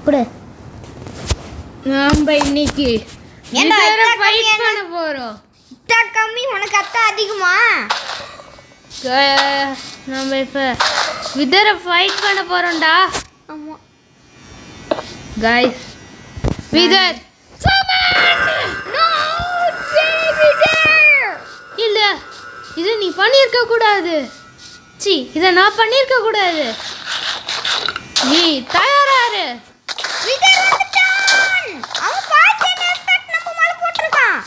குடு. நாம இன்னைக்கு ஃபைட் பண்ண போறோம். அத்தா கம்மி உனக்கு அத்தா அதிகமா? நம்ம இப்ப விதரை ஃபைட் பண்ண போறோம்டா. ஆமா गाइस விதர் இல்ல இது நீ பண்ணிருக்க கூடாது. சி இத நான் பண்ணிருக்க கூடாது. நீ தயாராரு? விதர் வந்துட்டான். அவன் பாய்சன் எஃபெக்ட் நம்ம மேல போட்டுருக்கான்.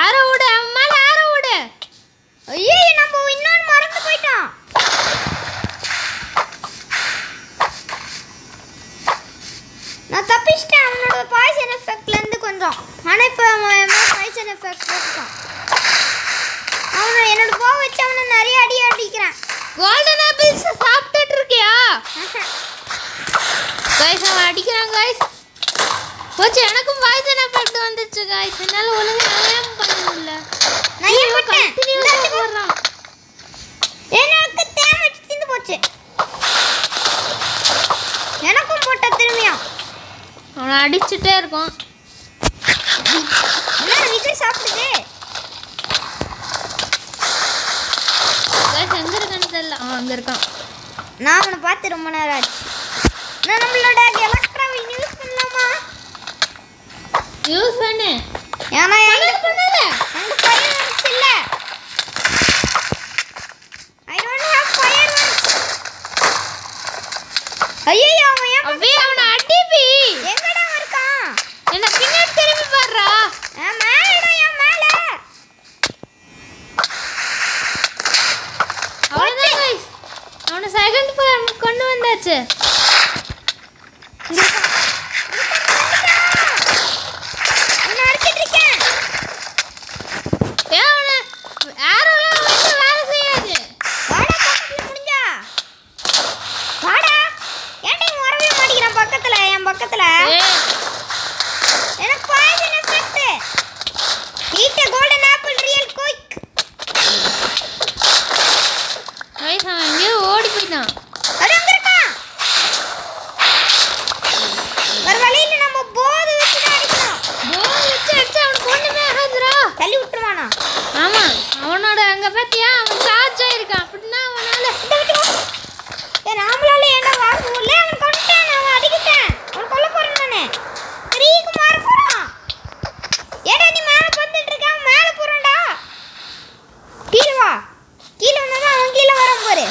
ஆரோ விட அவன் மேல ஆரோ விட. ஐயே நம்ம இன்னொரு மறந்து போயிட்டோம். நான் தப்பிச்சிட்டேன் அவனோட பாய்சன் எஃபெக்ட்ல இருந்து கொஞ்சம். ஆனா இப்ப அவன் பாய்சன் எஃபெக்ட் போட்டுட்டான். அவனை என்னோட போ வச்சு அவனை நிறைய அடி அடிக்கிறான். கோல்டன் ஆப்பிள்ஸ் சாப்பிட்டுட்டு இருக்கியா? गाइस அவன் அடிக்கிறான் गाइस. போச்சு எனக்கும் பாய்சன் எஃபெக்ட் வந்துச்சு गाइस. என்னால ஒழுங்கா ஏம் பண்ண முடியல. நான் ஏன் போட்டேன்? கண்டினியூஸா போறான். எனக்கு டேமேஜ் தீந்து போச்சு. எனக்கும் போட்ட திரும்பியா. அவனை அடிச்சிட்டே இருக்கான். என்ன விஜய் சாப்பிடுது? गाइस எங்க இருக்கான்னு தெரியல. அங்க இருக்கான். நான் அவனை பார்த்து ரொம்ப நேரம் ஆச்சு. நான் நம்மளோட எலக்ட்ராவை யூஸ் பண்ணலாமா? யூஸ் பண்ணு. ஏன்னா பண்ணாத. அங்க ஃபயர் ஒன்ஸ் இல்ல. I don't have fire once. ஐயோ அவன் ஏன் அவே அவனை அடிப்பி. எங்கடா இருக்கான்? என்ன பின்னாடி திரும்பி பாருடா. மேலடா என் மேல. அவ்வளவுதான் गाइस. அவனை செகண்ட் ஃபார்ம் கொண்டு வந்தாச்சு. நான் அடிச்சிட்டு இருக்கேன். அவனை ஆரோலாம் வந்து வேலை செய்யாது. வாடா பக்கத்துல முடிஞ்சா. வாடா. ஏன்டா இங்க வரவே மாட்டேங்கிறான் பக்கத்துல என் பக்கத்துல. எனக்கு poison effect. Eat a golden apple real quick. Guys அவன் எங்கேயோ ஓடி போயிட்டான். அது அங்க இருக்கான். வேற வழியில நம்ம போது வச்சு தான் அடிக்கணும். போன் வச்சு அடிச்சு அவனுக்கு ஒண்ணுமே ஆகாதுடா. தள்ளி விட்டுருவானா? ஆமா அவனோட அங்க பாத்தியா அவன் சார்ஜ் ஆயிருக்கான். அப்படின்னா அவனால ராமலால ஏன்டா வாங்க முடியல? அவன் கொண்டுட்டான். அவன் அடிக்கிட்டேன். அவன் கொல்ல போறேன் நானே. ரீக்கு மாற போறான். ஏடா நீ மேல வந்துட்டு இருக்க? அவன் மேல போறான்டா. கீழ வா. கீழ வந்தா அவன் கீழ வரான் பாரு.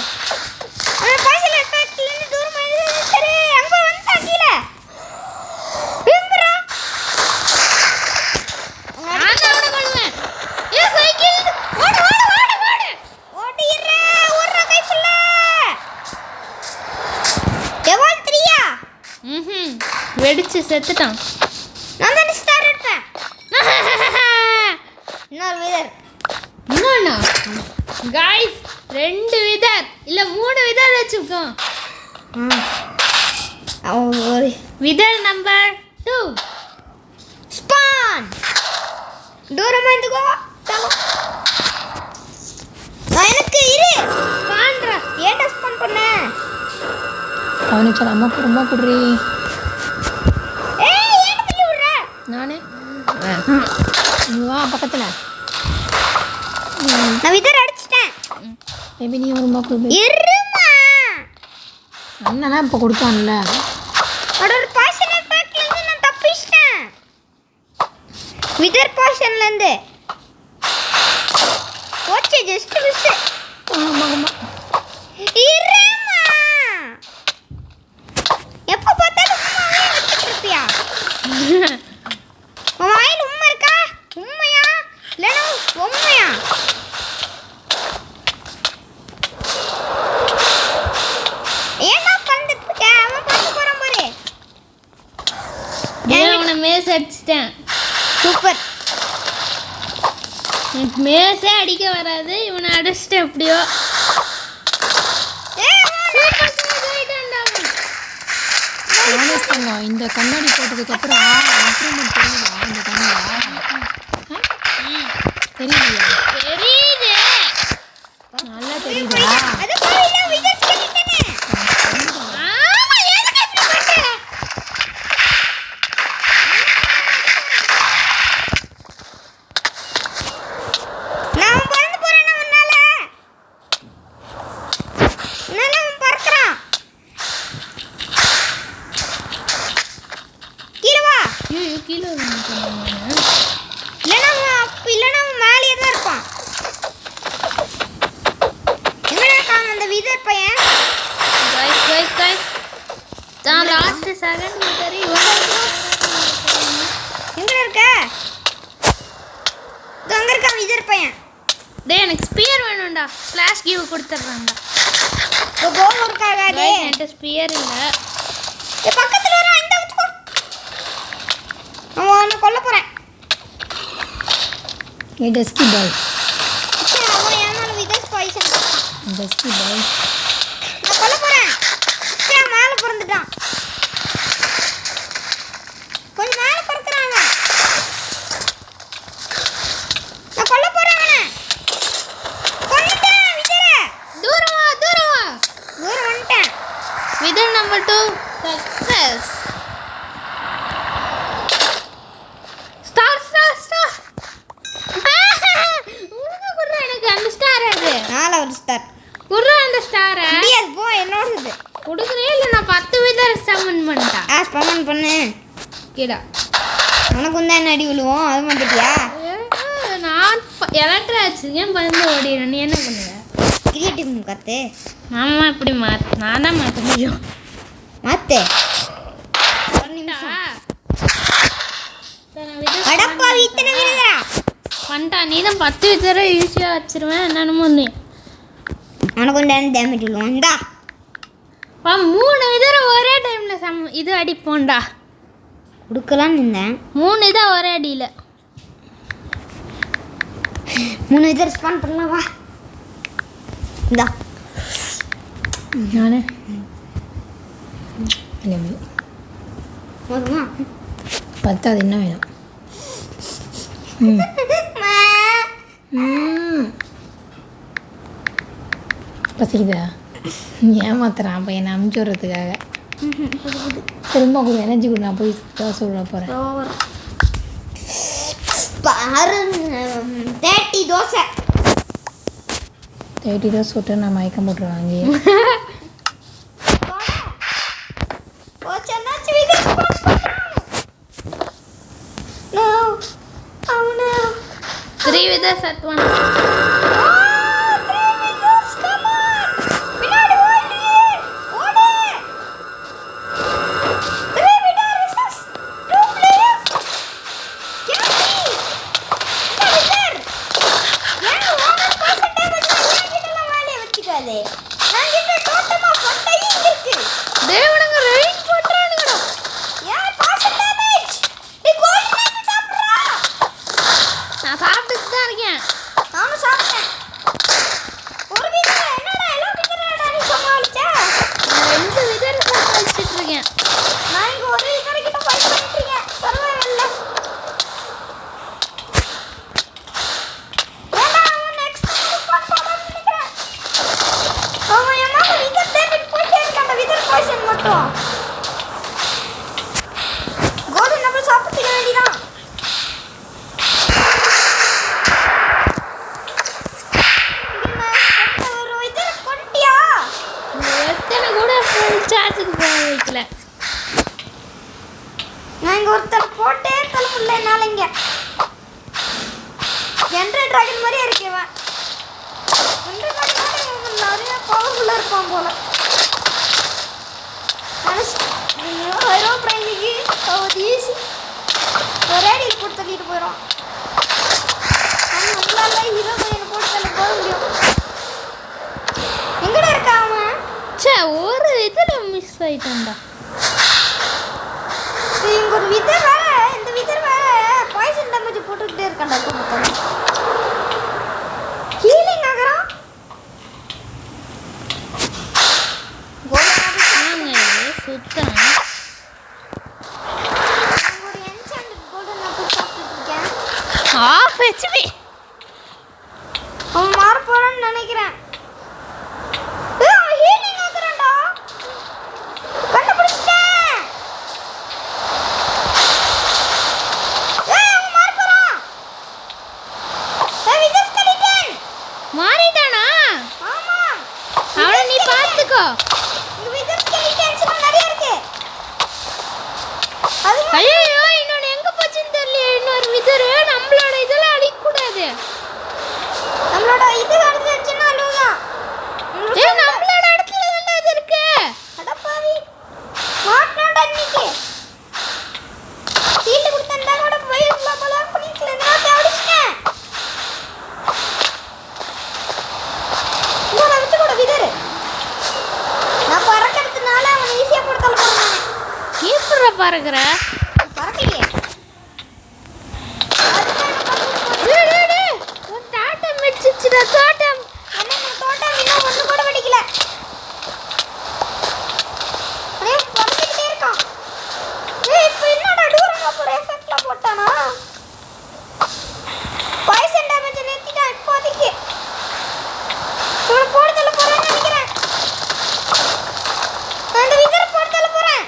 அவன் பாய்சன் எஃபெக்ட்ல இருந்து தூரமா இருந்து சரி அங்க வந்துட்டான் கீழ. விம்புறா. நான் அவனை கொல்லுவேன். ஏ சைக்கிள் ஓடு ஓடு ஓடு ஓடு. ஓடிறே ஓடுற கைப்புள்ள. எவன் 3யா? வெடிச்சு செத்துட்டான். நான் தான் ஸ்டார் எடுப்பேன். இன்னொரு விதர். இன்னொன்னா गाइस 2 விதர் இல்ல 3 விதர் வச்சிருக்கோம். ஒரு விதர் நம்பர் 2 ஸ்பான். தூரமா இருந்துக்கோ. எனக்கு இரு. பாண்ட்ரா ஏன்டா ஸ்பான் பண்ண? கவனிச்சல அம்மா குடுமா குடுறி. ஏய் ஏன் தள்ளி விடுற? நானே வா பக்கத்துல. நான் விதர் அடிச்சிட்டேன். பேபி நீ ஒரு மாக்கு இருமா. அண்ணனா இப்ப கொடுத்தான்ல. அதோட பாய்சன் எஃபெக்ட்ல இருந்து நான் தப்பிச்சிட்டேன். விதர் பாய்சன்ல இருந்து போச்சு ஜஸ்ட் மிஸ். ஆமா ஆமா இருமா. எப்ப பார்த்தாலும் உம்மாவே வச்சிட்டு இருப்பியா? உன் வாயில உம்மை இருக்கா? உம்மையா இல்லைன்னா உம்மையா? ஏன்னா பண்ணிட்டு இருக்க? அவன் பார்த்து போறான் பாரு. அவனை மேஸ் அடிச்சிட்டேன். சூப்பர். எனக்கு மேஸே அடிக்க வராது. இவனை அடிச்சிட்டு எப்படியோ இந்த கண்ணாடி போட்டதுக்கு அப்புறம் இம்ப்ரூவ்மெண்ட் தெரியுதா? இந்த கண்ணில் தெரியலையா? தெரியுது, நல்லா தெரியுதா? அது போயில விஜய் ஸ்கிட்டனே. ஆமா எதுக்கு இப்படி பண்ண? ஐயோ கீழே இல்லைன்னா அவன் மேலேயே தான் இருப்பான். எங்கடா இருக்கான் அந்த விதர் பையன்? கைஸ் தான் லாஸ்ட் செகண்ட் விதர் எங்க இருக்க? அங்க இருக்கான் விதர் பையன். டேய் எனக்கு ஸ்பியர் வேணும்டா. Slash give கொடுத்துறேன்டா. கோல் இருக்காதே. என்கிட்ட ஸ்பியர் இல்ல. பக்கத்துல வர இந்த வச்சுக்கோ. அவனை கொல்ல போறேன். ஏ டஸ்கி பாய். அவன் ஏமால விதர் பாய்சன். டஸ்கி பாய். நான் கொல்ல போறேன். மேல பறந்துட்டான். கொஞ்சம் மேல பறக்குறாங்க. நான் கொல்ல போறேன் அவனை. கொன்னுட்டேன் விதர. தூரம் வா. தூரம் வந்துட்டேன். Wither number 2 success. ஸ்டார். உனக்கு குடுற எனக்கு அந்த ஸ்டார் அது. நாலாவது ஸ்டார். குடுற அந்த ஸ்டார். முடியாது போ என்னோடது. கொடுக்கறே இல்ல நான் 10 விதர் சமன் பண்ணிட்டேன். ஸ்பமன் பண்ணு. கேடா. உனக்கு வந்து என்ன அடி விழுவோம் அது மாட்டியா? நான் எலக்ட்ரா வச்சிருக்கேன் பயந்து ஓடிடுறேன். நீ என்ன பண்ணுவ? கிரியேட்டிவ் கத்து. மாமா இப்படி நான் தான் மாற்ற முடியும். மாத்து. ஒரு நிமிஷம். அடப்பாவி இத்தனை விழுதா? பண்ணிட்டா நீ தான் 10 விதரை ஈஸியாக வச்சிருவேன். என்னன்னு நீ உனக்கு ஒன்று டேமேஜ் விழுவோம். இந்தா 3 விதரை ஒரே டைமில் இது அடிப்போண்டா. கொடுக்கலான்னு இருந்தேன். 3 இதாக ஒரே அடியில் 3 விதர் ஸ்பான் பண்ணலாம் வா. இந்தா நானே போதுமா? 10 என்ன வேணும்? பசிக்குதா? ஏமாத்துறான் அப்போ என்னை அமுச்சு விட்றதுக்காக. திரும்ப கூட எனர்ஜி கூட நான் போய் சொல்ல போகிறேன். 30 தோசை 30 தோசை விட்டு நான் மயக்கம் போட்டுருவேன் அங்கேயே. Three with us at once. நான் இங்க ஒருத்தர் போட்டே தள்ள முடியல என்னால. இங்க ஜென்ரேட் டிராகன் மாதிரியே இருக்கேன். ஜென்ரேட் டிராகன் நிறைய பவர்ஃபுல்லா இருப்பான் போல. ஹீரோ பிரைமிக்கு அது ஈஸி. ஒரே அடி போட்டு தள்ளிட்டு போயிடும். நம்மளால ஹீரோ பிரைமினை போட்டு தள்ள போக முடியும். எங்கடா இருக்கா அவன்? ஒரு இதில் மிஸ் ஆயிட்டான்டா. இங்க ஒரு விதர் வேற, இந்த விதர் வேற பாய்சன் டேமேஜ் போட்டுக்கிட்டே இருக்கான்டா. ஹீலிங் ஆகறான். சுத்தம் ஒரு என்சாண்டட் கோல்டன் ஆப்பிள் சாப்பிட்டுட்டு இருக்கேன். Half HP. அவன் மாற போறான்னு நினைக்கிறேன். ஹீலிங் ஆகறான்டா. கண்டுபிடிச்சிட்டேன். அவன் மாற போறான். விதர் ஸ்கெலிட்டன் மாறிட்டானா? ஆமா. அவனை நீ பாத்துக்கோ. இந்த விதர் ஸ்கெலிட்டன்ஸ் நிறைய இருக்கு. ஐயோ இன்னொன்னு பறக்குற? பறக்கலையே. உன் தோட்டம் வெடிச்சிச்சுடா தோட்டம். என்னங்க தோட்டம் இன்னும் ஒண்ணு கூட வெடிக்கல. அப்படியே பறந்துக்கிட்டே இருக்கான். இப்போ என்னடா டூரங்க போற எஃபெக்ட்ல போட்டானா? பாய்சன் டேமேஜ் நிறுத்திட்டா இப்போதைக்கு. போடுதல போறேன்னு நினைக்கிறேன். அந்த விதர் போடுதல போறேன்.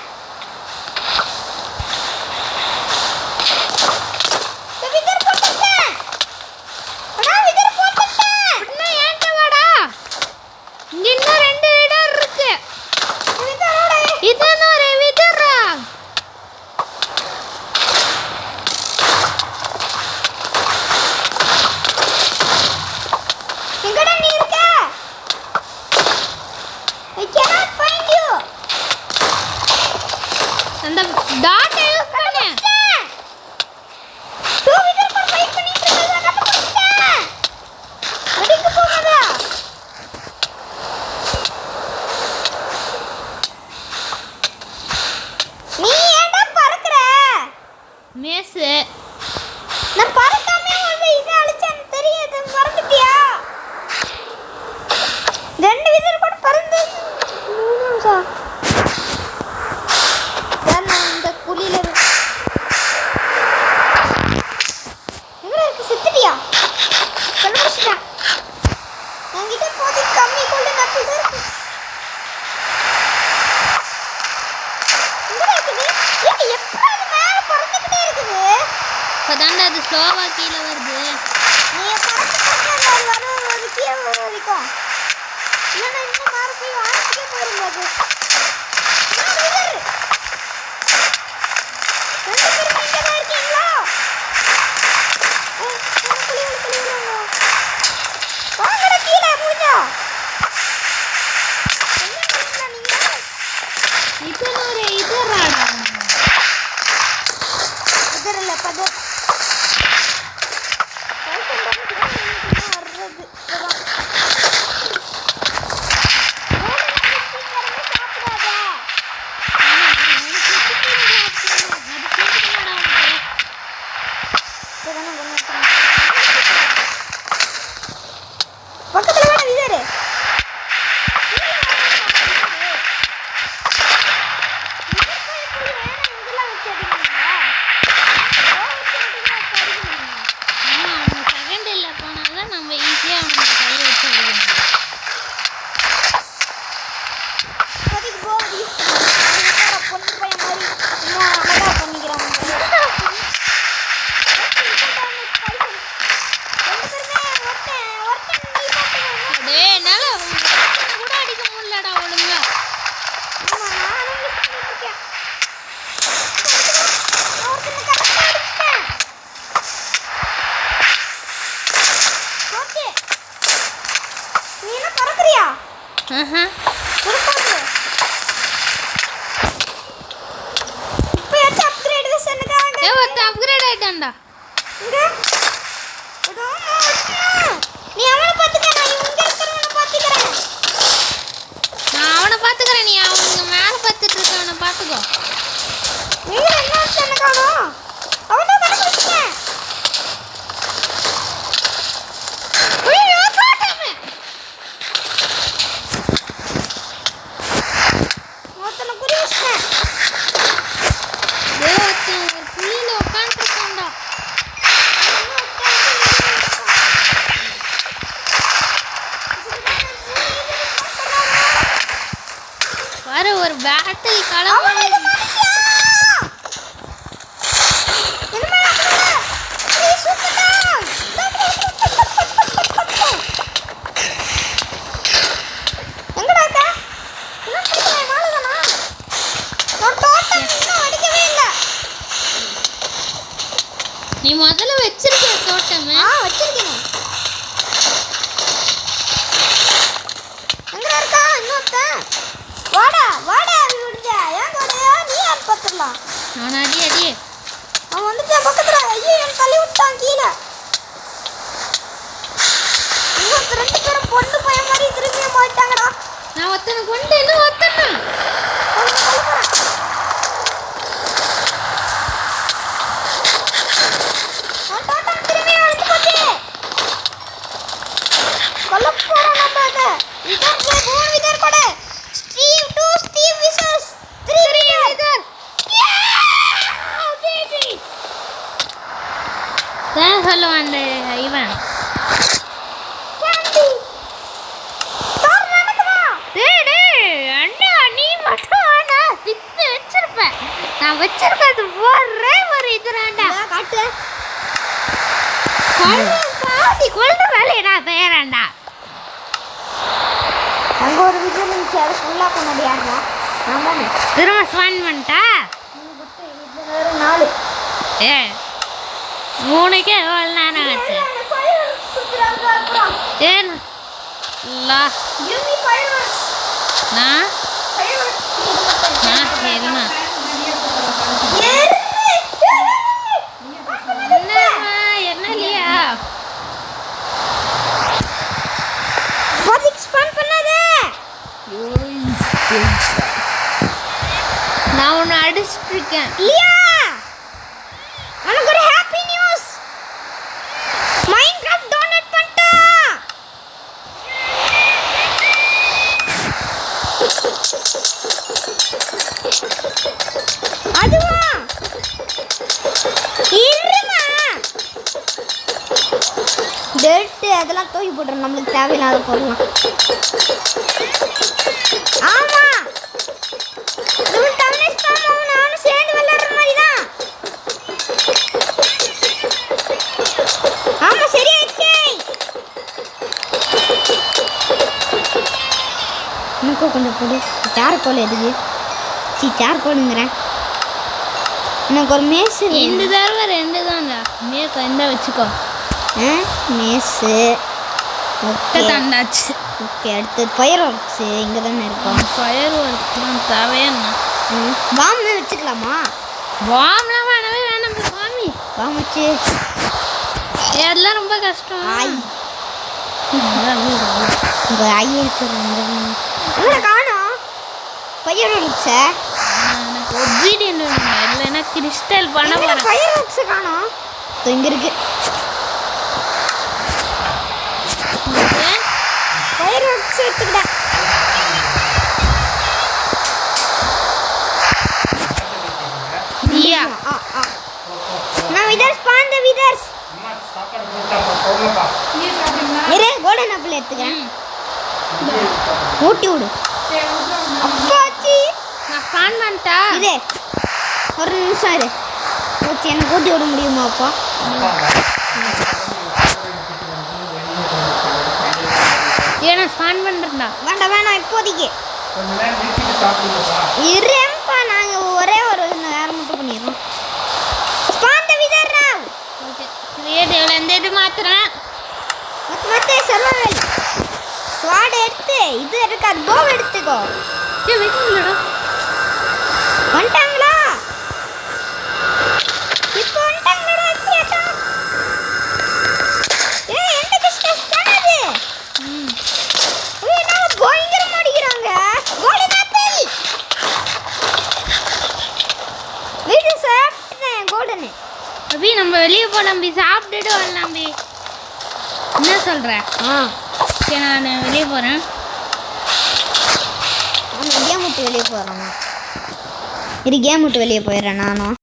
இந்த விதர் போட்டுட்டேன். அண்ணா விதர் போட்டுட்டேன். அண்ணா ஏன்ட்ட வாடா. இங்க இன்னும் 2 இடம் இருக்கு. விதரோட இதான ஒரு விதரா. எங்கடா நீ இருக்க? I cannot find you. அந்த டாட் யூஸ் பண்ணு. டூ வீலர் கூட ஃபைட் பண்ணிட்டு இருக்கறத கண்டுபிடிச்சிட்டேன். அடிக்க போகாதா? நீ ஏன்டா பறக்குற? மேசு. நான் பறக்காம வந்து இத அழிச்சேன்னு தெரியாது. மறந்துட்டியா? 2 வீலர் கூட பறந்து 3 நிமிஷம். நான் இந்த குழியில எங்க இருக்கு? செத்துட்டியா? கண்டுபிடிச்சிட்டேன். என்கிட்ட போதி கம்மி கொண்டு நட்டுது இருக்கு. எங்க இருக்குது? ஏய் எப்படா அது மேல பறந்துக்கிட்டே இருக்குது? இப்பதான்டா அது ஸ்லோவா கீழே வருது. நீ பறந்துக்கிட்டே அது கீழே வர வரைக்கும். இல்லைன்னா இன்னும் மேலே போய் வாங்கிக்கே போயிடும் அது. ரெண்டு பேரும் இங்கே தான் இருக்கீங்களா? வாங்கடா கீழே முடிஞ்சா. என்ன பண்ணீங்களா நீங்க? இதுன்னு ஒரு இதராடா. இதர் இல்லை பதர். வர்றது இப்பதான். பக்கத்துல வேணா விதரு. செகண்ட் இல்லை போனாதான் நம்ம ஈஸியாக அவனுக்கு கை வச்சு அடிக்கணும். இப்போதைக்கு போக யூஸ் பண்ணுறேன். பொண்ணு பையன் மாதிரி இன்னும் அழகா பண்ணிக்கிறாங்க. டேய் என்னால கூட அடிக்க முடியலடா ஒழுங்கா. நீ என்ன பறக்குறியா? இப்பயாச்சும் அப்கிரேட் வெர்ஷனுக்காக ஏ ஒருத்தன் அப்கிரேட் ஆயிட்டான்டா. இங்க நீ அவனை பாத்துக்க, நான் இங்க இருக்கிறவனை பாத்துக்கிறேன். நான் அவனை பாத்துக்கிறேன், நீ அவங்க மேல பார்த்துட்டு இருக்கவனை பாத்துக்கோ. எங்க என்ன வெர்ஷன் காணோம்? அவனை கண்டுபிடிச்சிட்டேன். ஐயோ தோட்டமே. ஒருத்தனை குறி வச்சிட்டேன். ஏ ஒருத்தன் ஒரு புள்ளியில உட்காந்துருக்கான்டா. பாரு ஒரு பேட்டில் களம். நீ முதல்ல வச்சிருக்க தோட்டம்? வச்சிருக்கேன். எங்க இருக்கா இன்னொருத்தன்? வாடா வாடா விடுஞ்சா. ஏன் வாடா நீ யார் பத்தலாம்? நான் அடி அடி. அவன் வந்துட்டான் பக்கத்துல. ஐயோ என் தள்ளி விட்டான் கீழே. இன்னொருத்தர் 2 பேரும் பொண்ணு பையன் மாதிரி திரும்பியும் போயிட்டாங்கடா. நான் ஒருத்தனை கொண்டு இன்னும் ஒருத்தனை. அவன் கொல்ல போறான். சொல்லுவான் அந்த இவன். அண்ணா நீ மட்டும் வேணா சிக்ஸ் வச்சிருப்பேன். நான் வச்சிருக்கிறது ஒரே ஒரு இதுதான்டா. காட்டு பாதி கொள்ற வேலையை நான் செய்யறேன்டா. அங்கே ஒரு வீடியோ இருந்துச்சு, அதை ஃபுல்லாக பண்ண முடியாதுடா. ஆமாம், திரும்ப ஸ்வான் பண்ணிட்டா. 4 ஏ 3க்கே எவ்வளோ நேரம் ஆச்சு? ஏன் நான் சரிம்மா என்ன இல்லையா? நான் ஒன்று அடிச்சுட்டு இருக்கேன். உனக்கு ஒரு ஹாப்பி நியூஸ். மைன்கிராஃப்ட் டவுன்லோட் பண்ணிட்டேன். அதுவா இருமா டெட் அதெல்லாம் தூக்கி போடுறோம், நம்மளுக்கு தேவையில்லாத பொருளாம். ஆமா நானும் சேர்ந்து விளையாடுற மாதிரி தான். ஆமா சரியாயிடுச்சு. இன்னும் கொஞ்சம் போடு. சார்கோல் எதுக்கு? சார்கோலுங்கிறேன். எனக்கு ஒரு மேசு. இந்த தடவை 2 தான்டா. மேஸ் எந்த வச்சுக்கோ. மேசு ஒட்ட தாண்டாச்சு. ஓகே, அடுத்து ஃபயர் ஒர்க்ஸு இங்கே தானே இருக்கும். ஃபயர் ஒர்க்ஸ்லாம் தேவையாண்ணா. பாம்பு வச்சுக்கலாமா? பாம்லாம் வேணவே வேணாம். சாமி பாம்பு வச்சு அதெல்லாம் ரொம்ப கஷ்டம். இங்கே ஐ இருக்கிற காணும் ஃபயர் ஒர்க்ஸை. எனக்கு ஒப்சிடியன் வேணுங்க, இல்லைன்னா கிறிஸ்டல் பண்ண போகிறேன். ஃபயர் ஒர்க்ஸை காணும். இங்கே இருக்கு ஃபயர் ஒர்க்ஸ் எடுத்துக்கிட்டேன். நான் விதர்ஸ் பாந்த விதர்ஸ் இரு கோல்டன் ஆப்பிள் எடுத்துக்கிறேன். ஊட்டி விடு. அப்பாச்சி நான் ஸ்பான் பண்ணிட்டா. இது ஒரு நிமிஷம் இரு. போச்சு, எனக்கு ஊட்டி விட முடியுமா அப்பா? ஏன்னா ஸ்பான் பண்ணுறேன்டா. வேண்டாம் வேணாம் இப்போதைக்கு இருப்பா. நாங்கள் ஒரே ஒரு நேரம் மட்டும் பண்ணிடுறோம். ஸ்பாந்த விதர்ரா. ஓகே, கிரியேட்டிவ்ல இந்த இது மாத்துறேன். மொத்த சர்வைவல் ஸ்வாட் எடுத்து இது இருக்காது. போவ் எடுத்துக்கோ. ஏ வெயிட்லடா வந்துட்டாங்களா? இப்போ வந்துட்டாங்களா? எப்படியாச்சா? எந்த டிஸ்டன்ஸ் தானே அது? என்ன பயங்கரமா அடிக்கிறாங்க. கோல்டன் ஆப்பிள் வீட்டு சாப்பிட்டேன். கோல்டன் அபி நம்ம வெளியே போலாம். பி சாப்பிட்டுட்டு வரலாம். பி என்ன சொல்கிற? சரி நான் வெளியே போகிறேன். கேம் விட்டு வெளியே போகிறோம். இது கேம் விட்டு வெளியே போயிடுறேன் நானும்.